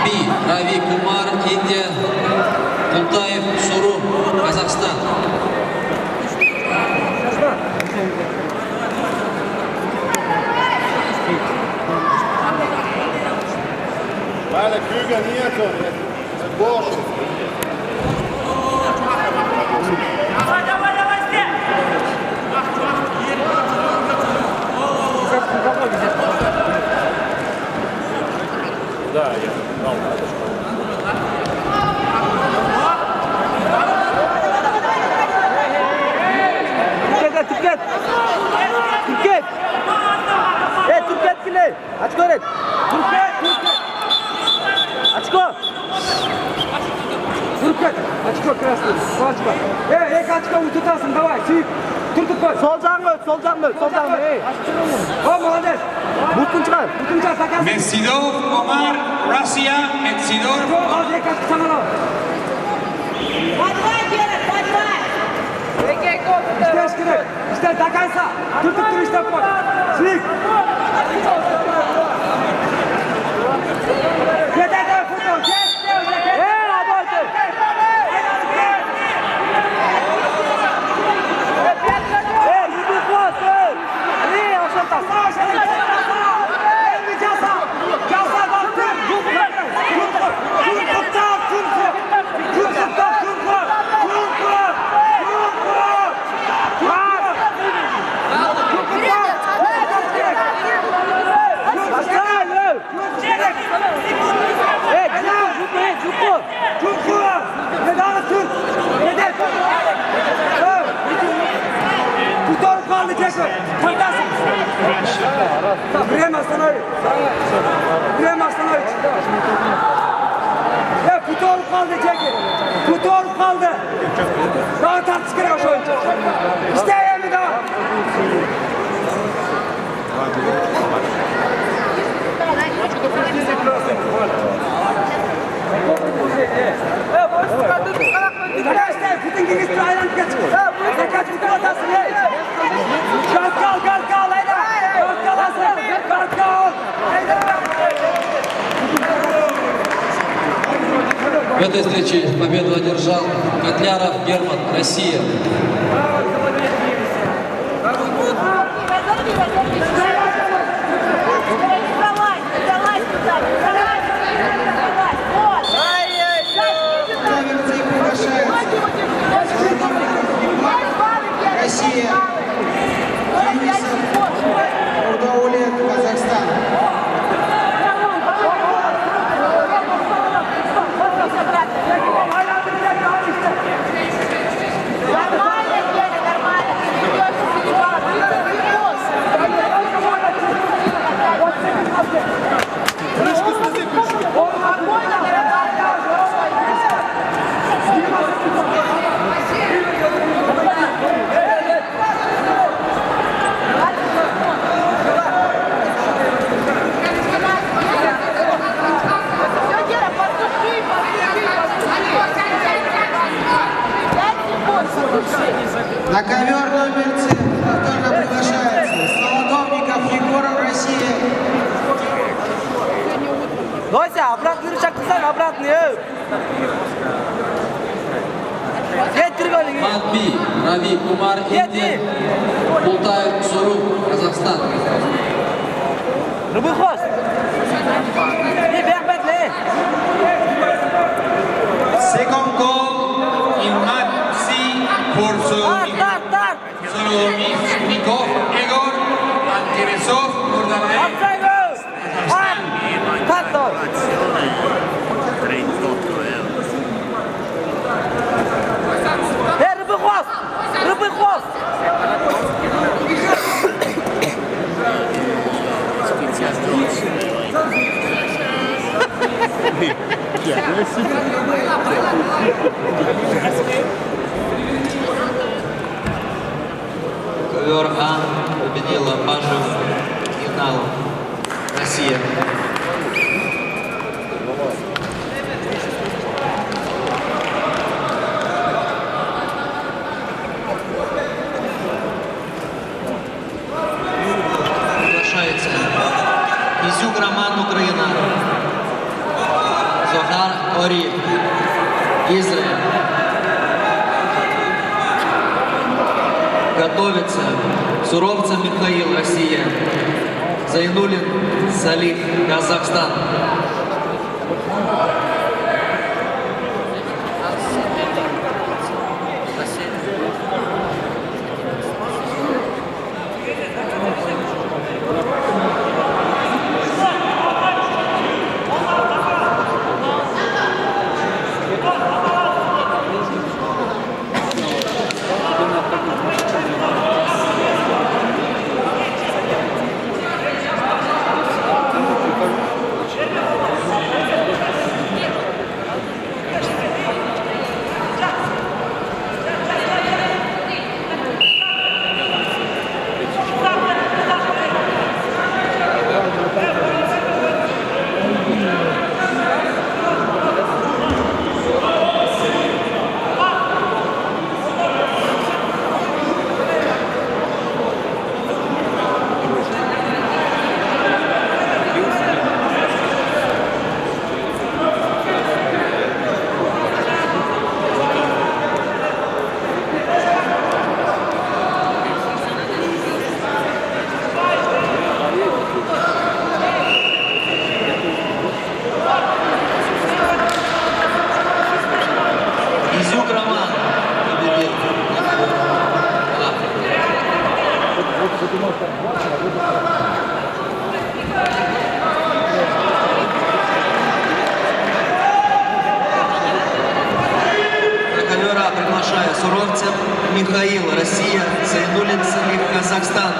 B. Рави Кумар, Индия. Култаев Суру, Казахстан. Vale, Krüger Nieto, Bosch. Да, я знал. Türket! Türket! Türket kile! Açko red! Türket! Açko! Türket! Açko красный! Açko! Açko tutasın, давай! Suyup! Turtup koy! Sol canlı! O, молодец! Butun çıkar! Takas! Metsidov Omar, Russia, Metsidov. Al, Açko sana al! İşte керек! İşte takansa! Turtup dur işte koy! Suyup! Время остановить! Putu olup kaldı Ceki! Putu olup kaldı! Daha tartış kere hoş oyuncu! İşte yemi daha! Arkadaşlar Putin gingisi ayran kaç! Kaç Putin atasın ya! Kalkal! В этой встрече победу одержал Котляров Герман, Россия. Россия. Урдаулет, Казахстан. На ковер номер 7 повторно приглашается Солодовников Егор, Россия. Дося, обратный рычаг писай, обратный! Мат B. Рави Кумар, Индия. Култаев Суру, Казахстан. Рыбый хвост! Не бегать ли! Second call in Mat C for Solomikov Egor and Teresov Nurdanov. Рыбый хвост! Ковер А победила Пажев Юналов, Россия. Приглашается Изюк Роман, Украина. Ори, Израиль. Готовится Суровцев Михаил, Россия. Зайнуллин Салих, Казахстан. Изюк Роман победил. На ковера приглашаю Суровцев Михаил, Россия. Зайнуллин Салих, Казахстан.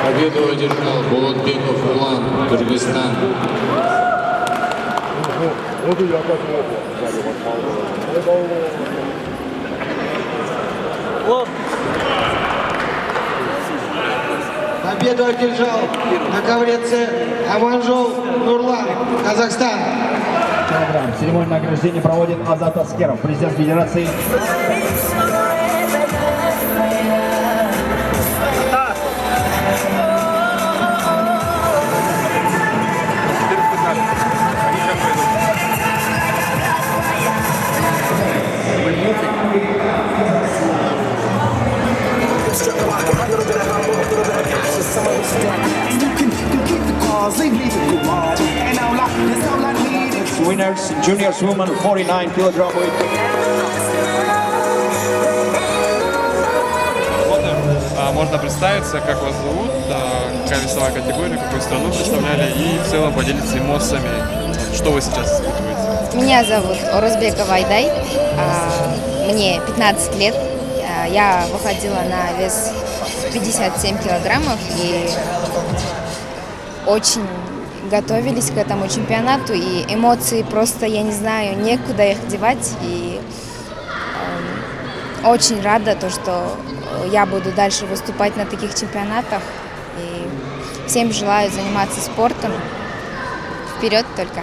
Победу одержал Болотбеков Улан, Кыргызстан. Победу одержал на ковре С Аманжол Нурлан, Казахстан. Церемонию награждения проводит Азат Аскеров, президент Федерации. Winners, juniors women 49 kilogram weight. Можно представиться, как вас зовут, какая весовая категория, какую страну представляли и в целом поделиться эмоциями, что вы сейчас испытываете. Меня зовут Орозбекова Айдай, мне 15 лет. Я выходила на вес 57 килограммов и очень готовились к этому чемпионату, и эмоции просто, я не знаю, некуда их девать, и очень рада, то, что я буду дальше выступать на таких чемпионатах, и всем желаю заниматься спортом, вперед только!